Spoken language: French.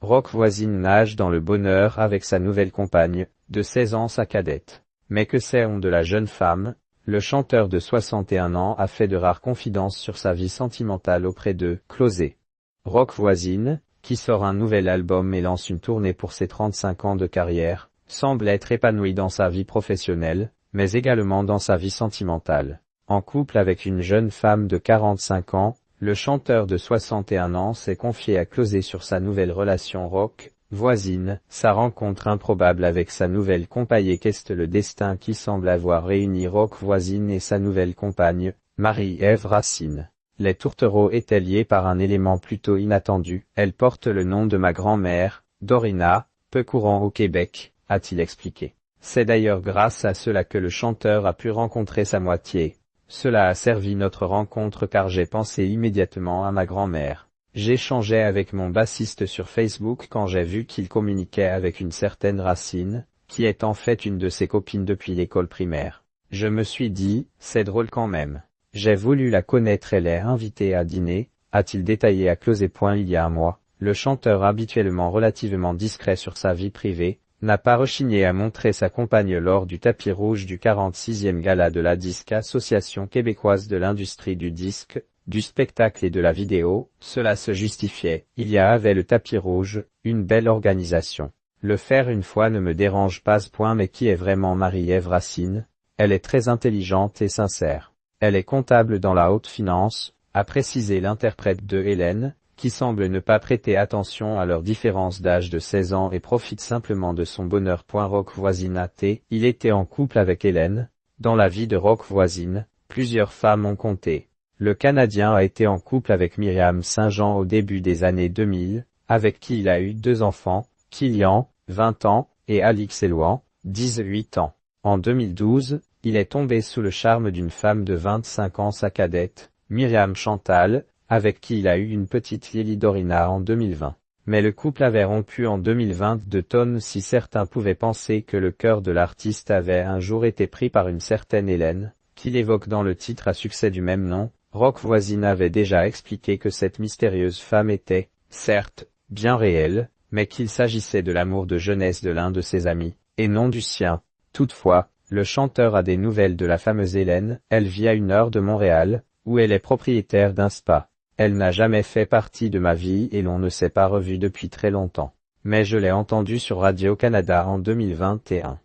Rock Voisine nage dans le bonheur avec sa nouvelle compagne, de 16 ans sa cadette. Mais que sait-on de la jeune femme? Le chanteur de 61 ans a fait de rares confidences sur sa vie sentimentale auprès de Closé. Rock Voisine, qui sort un nouvel album et lance une tournée pour ses 35 ans de carrière, semble être épanoui dans sa vie professionnelle, mais également dans sa vie sentimentale. En couple avec une jeune femme de 45 ans, le chanteur de 61 ans s'est confié à Closé sur sa nouvelle relation Rock Voisine. Sa rencontre improbable avec sa nouvelle compagne qu'est le destin qui semble avoir réuni Rock Voisine et sa nouvelle compagne, Marie-Ève Racine. Les tourtereaux étaient liés par un élément plutôt inattendu. Elle porte le nom de ma grand-mère, Dorina, peu courant au Québec, a-t-il expliqué. C'est d'ailleurs grâce à cela que le chanteur a pu rencontrer sa moitié. Cela a servi notre rencontre car j'ai pensé immédiatement à ma grand-mère. J'échangeais avec mon bassiste sur Facebook quand j'ai vu qu'il communiquait avec une certaine Racine, qui est en fait une de ses copines depuis l'école primaire. Je me suis dit, c'est drôle quand même. J'ai voulu la connaître et l'ai invitée à dîner, a-t-il détaillé à Closé. Il y a un mois, le chanteur habituellement relativement discret sur sa vie privée, n'a pas rechigné à montrer sa compagne lors du tapis rouge du 46e gala de la Disque Association québécoise de l'industrie du disque, du spectacle et de la vidéo. Cela se justifiait. Il y avait le tapis rouge, une belle organisation. Le faire une fois ne me dérange pas. Mais qui est vraiment Marie-Ève Racine? Elle est très intelligente et sincère. Elle est comptable dans la haute finance, a précisé l'interprète de Hélène, qui semble ne pas prêter attention à leur différence d'âge de 16 ans et profite simplement de son bonheur. Rock Voisine il était en couple avec Hélène. Dans la vie de Rock Voisine, plusieurs femmes ont compté. Le Canadien a été en couple avec Myriam Saint-Jean au début des années 2000, avec qui il a eu 2 enfants, Kylian, 20 ans, et Alix Elouan, 18 ans. En 2012, il est tombé sous le charme d'une femme de 25 ans, sa cadette, Myriam Chantal, avec qui il a eu une petite Lily Dorina en 2020. Mais le couple avait rompu en 2022. Si certains pouvaient penser que le cœur de l'artiste avait un jour été pris par une certaine Hélène, qu'il évoque dans le titre à succès du même nom, Rock Voisine avait déjà expliqué que cette mystérieuse femme était, certes, bien réelle, mais qu'il s'agissait de l'amour de jeunesse de l'un de ses amis, et non du sien. Toutefois, le chanteur a des nouvelles de la fameuse Hélène. Elle vit à 1 heure de Montréal, où elle est propriétaire d'un spa. Elle n'a jamais fait partie de ma vie et l'on ne s'est pas revu depuis très longtemps. Mais je l'ai entendue sur Radio-Canada en 2021.